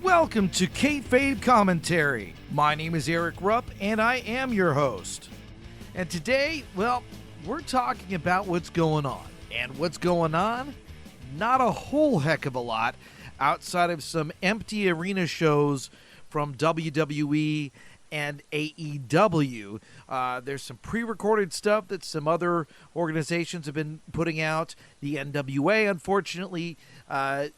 Welcome to Kayfabe Kommentary. My name is Erik Rupp, and I am your host. And today, well, we're talking about what's going on. And what's going on? Not a whole heck of a lot outside of some empty arena shows from WWE and AEW. There's some pre-recorded stuff that some other organizations have been putting out. The NWA, unfortunately,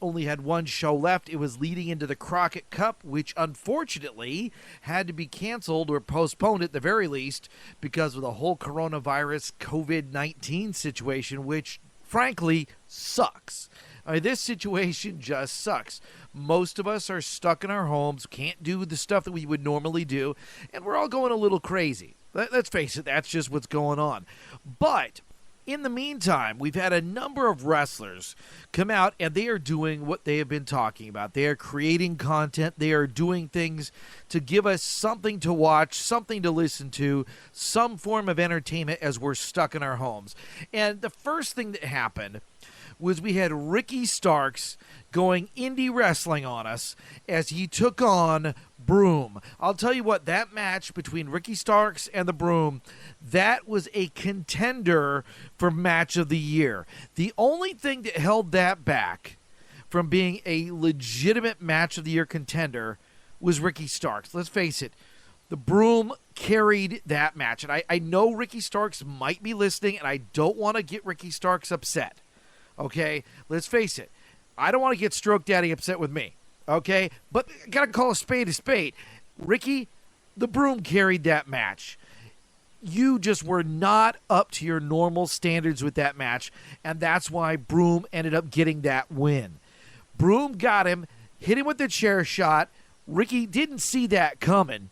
only had one show left. It was leading into the Crockett Cup, which unfortunately had to be canceled or postponed at the very least because of the whole coronavirus COVID-19 situation, which frankly sucks. This situation just sucks. Most of us are stuck in our homes, can't do the stuff that we would normally do, and we're all going a little crazy. Let's face it, that's just what's going on. But in the meantime, we've had a number of wrestlers come out, and they are doing what they have been talking about. They are creating content. They are doing things to give us something to watch, something to listen to, some form of entertainment as we're stuck in our homes. And the first thing that happened was we had Ricky Starks going indie wrestling on us as he took on Broom. I'll tell you what, that match between Ricky Starks and the Broom, that was a contender for match of the year. The only thing that held that back from being a legitimate match of the year contender was Ricky Starks. Let's face it, the Broom carried that match. And I know Ricky Starks might be listening, and I don't want to get Ricky Starks upset. Okay, let's face it. I don't want to get Stroke Daddy upset with me. Okay, but I gotta call a spade a spade. Ricky, the Broom carried that match. You just were not up to your normal standards with that match, and that's why Broom ended up getting that win. Broom got him, hit him with the chair shot. Ricky didn't see that coming.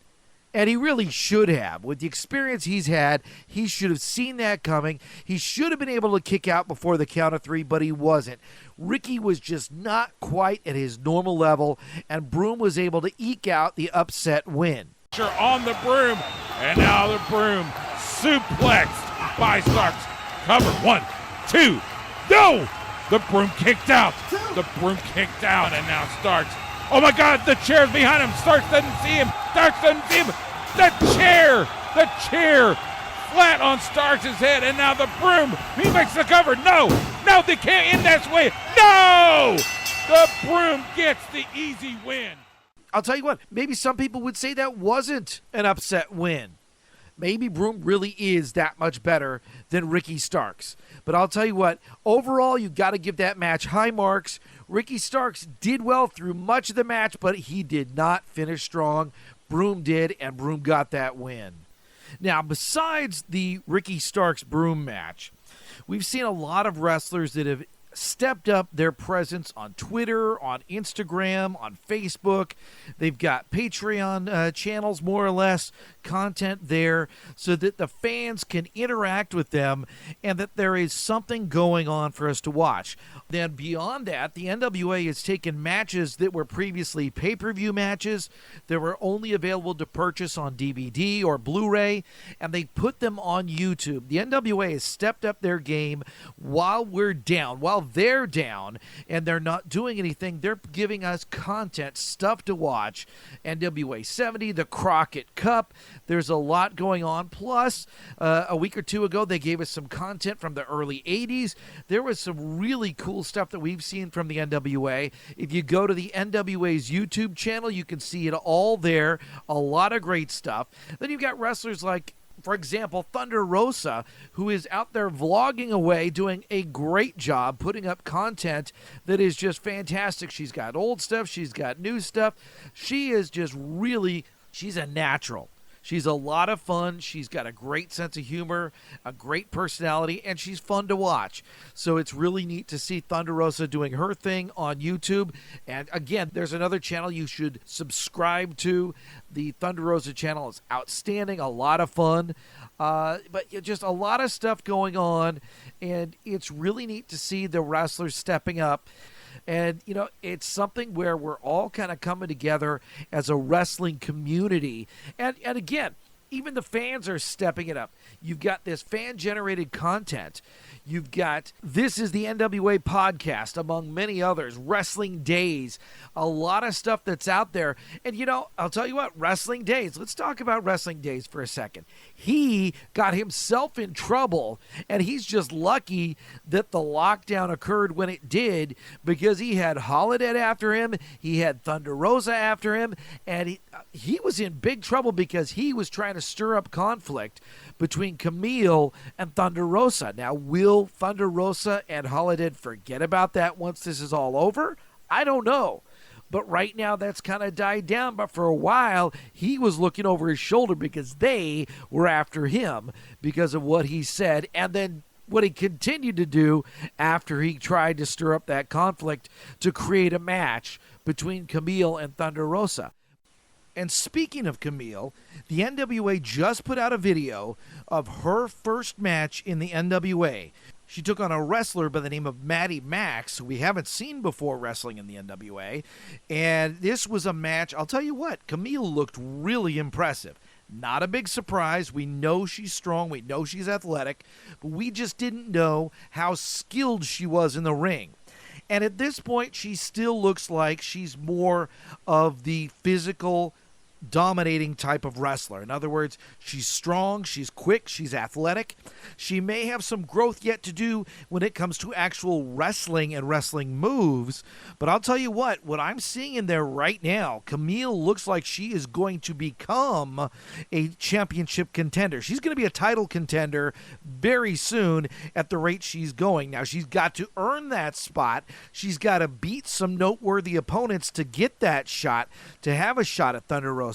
And he really should have. With the experience he's had, he should have seen that coming. He should have been able to kick out before the count of three, but he wasn't. Ricky was just not quite at his normal level, and Broom was able to eke out the upset win. On the Broom, and now the Broom suplexed by Starks. Cover, 1, 2, no! The Broom kicked out. The Broom kicked out, and now Starks. Oh my God, the chair's behind him. Starks doesn't see him. Starks doesn't see him. The chair flat on Starks' head, and now the Broom, he makes the cover. No, they can't end this way. No! The Broom gets the easy win. I'll tell you what, maybe some people would say that wasn't an upset win. Maybe Broom really is that much better than Ricky Starks. But I'll tell you what, overall, you've got to give that match high marks. Ricky Starks did well through much of the match, but he did not finish strong. Broom did, and Broom got that win. Now, besides the Ricky Starks-Broom match, we've seen a lot of wrestlers that have stepped up their presence on Twitter, on Instagram, on Facebook. They've got Patreon channels, more or less, content there so that the fans can interact with them and that there is something going on for us to watch. Then beyond that, the NWA has taken matches that were previously pay-per-view matches that were only available to purchase on DVD or Blu-ray, and they put them on YouTube. The NWA has stepped up their game while we're down, while they're down, and they're not doing anything. They're giving us content, stuff to watch. NWA 70, the Crockett Cup. There's a lot going on. Plus, a week or two ago, they gave us some content from the early 80s. There was some really cool stuff that we've seen from the NWA. If you go to the NWA's YouTube channel, you can see it all there. A lot of great stuff. Then you've got wrestlers like, for example, Thunder Rosa, who is out there vlogging away, doing a great job putting up content that is just fantastic. She's got old stuff. She's got new stuff. She is just really, she's a natural. She's a lot of fun. She's got a great sense of humor, a great personality, and she's fun to watch. So it's really neat to see Thunder Rosa doing her thing on YouTube. And again, there's another channel you should subscribe to. The Thunder Rosa channel is outstanding, a lot of fun. But just a lot of stuff going on, and it's really neat to see the wrestlers stepping up. And, you know, it's something where we're all kind of coming together as a wrestling community. And again, Even the fans are stepping it up. You've got this fan-generated content. You've got This is the NWA podcast, among many others, Wrestling Daze, a lot of stuff that's out there. And, I'll tell you what, Wrestling Daze, let's talk about Wrestling Daze for a second. He got himself in trouble, and he's just lucky that the lockdown occurred when it did, because he had Holidead after him, he had Thunder Rosa after him, and he was in big trouble because he was trying to stir up conflict between Kamille and Thunder Rosa. Now, will Thunder Rosa and Holidead forget about that once this is all over? I don't know. But right now, that's kind of died down. But for a while, he was looking over his shoulder because they were after him because of what he said. And then what he continued to do after he tried to stir up that conflict to create a match between Kamille and Thunder Rosa. And speaking of Kamille, the NWA just put out a video of her first match in the NWA. She took on a wrestler by the name of Maddie Max, who we haven't seen before wrestling in the NWA. And this was a match, I'll tell you what, Kamille looked really impressive. Not a big surprise. We know she's strong. We know she's athletic. But we just didn't know how skilled she was in the ring. And at this point, she still looks like she's more of the physical, dominating type of wrestler. In other words, she's strong, she's quick, she's athletic. She may have some growth yet to do when it comes to actual wrestling and wrestling moves, but I'll tell you what I'm seeing in there right now, Kamille looks like she is going to become a championship contender. She's going to be a title contender very soon at the rate she's going. Now, she's got to earn that spot. She's got to beat some noteworthy opponents to get that shot, to have a shot at Thunder Rosa.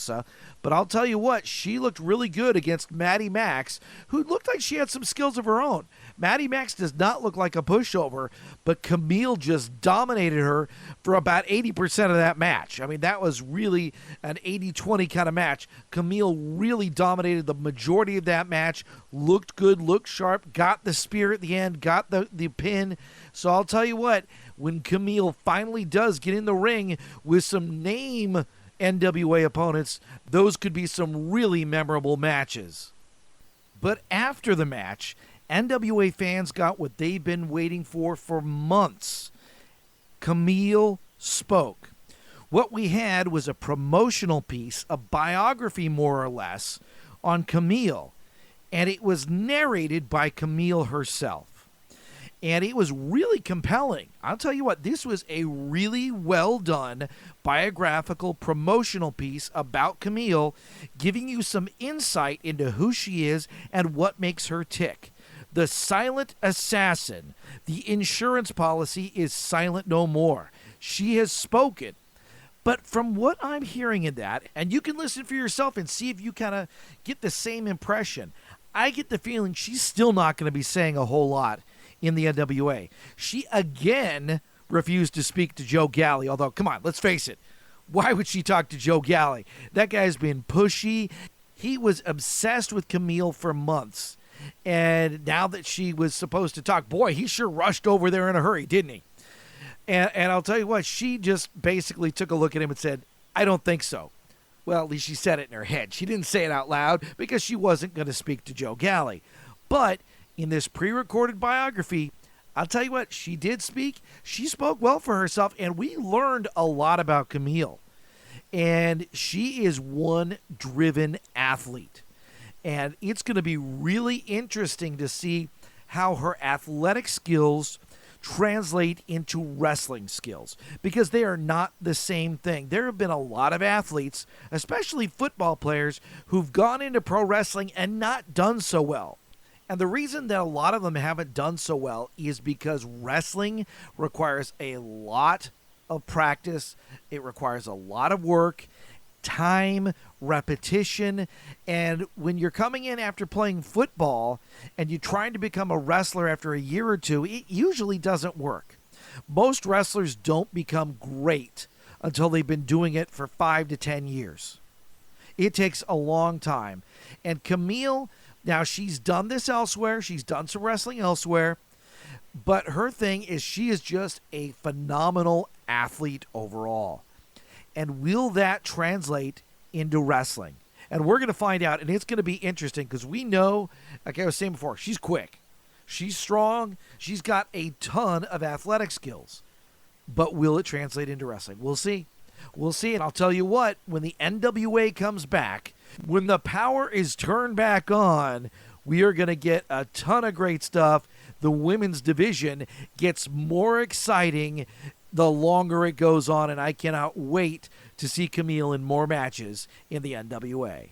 But I'll tell you what, she looked really good against Maddie Max, who looked like she had some skills of her own. Maddie Max does not look like a pushover, but Kamille just dominated her for about 80% of that match. I mean, that was really an 80-20 kind of match. Kamille really dominated the majority of that match, looked good, looked sharp, got the spear at the end, got the pin. So I'll tell you what, when Kamille finally does get in the ring with some name NWA opponents, those could be some really memorable matches. But after the match, NWA fans got what they've been waiting for months. Kamille spoke. What we had was a promotional piece, a biography more or less, on Kamille, and it was narrated by Kamille herself. And it was really compelling. I'll tell you what, this was a really well done biographical promotional piece about Kamille, giving you some insight into who she is and what makes her tick. The silent assassin. The insurance policy is silent no more. She has spoken. But from what I'm hearing in that, and you can listen for yourself and see if you kind of get the same impression, I get the feeling she's still not going to be saying a whole lot in the NWA. She again refused to speak to Joe Galli, although, come on, let's face it. Why would she talk to Joe Galli? That guy's been pushy. He was obsessed with Kamille for months. And now that she was supposed to talk, boy, he sure rushed over there in a hurry, didn't he? And I'll tell you what, she just basically took a look at him and said, I don't think so. Well, at least she said it in her head. She didn't say it out loud because she wasn't going to speak to Joe Galli. But in this pre-recorded biography, I'll tell you what, she did speak. She spoke well for herself, and we learned a lot about Kamille. And she is one driven athlete. And it's going to be really interesting to see how her athletic skills translate into wrestling skills, because they are not the same thing. There have been a lot of athletes, especially football players, who've gone into pro wrestling and not done so well. And the reason that a lot of them haven't done so well is because wrestling requires a lot of practice. It requires a lot of work, time, repetition. And when you're coming in after playing football and you're trying to become a wrestler after a year or two, it usually doesn't work. Most wrestlers don't become great until they've been doing it for 5 to 10 years. It takes a long time. And Kamille, now, she's done this elsewhere. She's done some wrestling elsewhere. But her thing is she is just a phenomenal athlete overall. And will that translate into wrestling? And we're going to find out, and it's going to be interesting because we know, like I was saying before, she's quick. She's strong. She's got a ton of athletic skills. But will it translate into wrestling? We'll see. We'll see. And I'll tell you what, when the NWA comes back, when the power is turned back on, we are going to get a ton of great stuff. The women's division gets more exciting the longer it goes on, and I cannot wait to see Kamille in more matches in the NWA.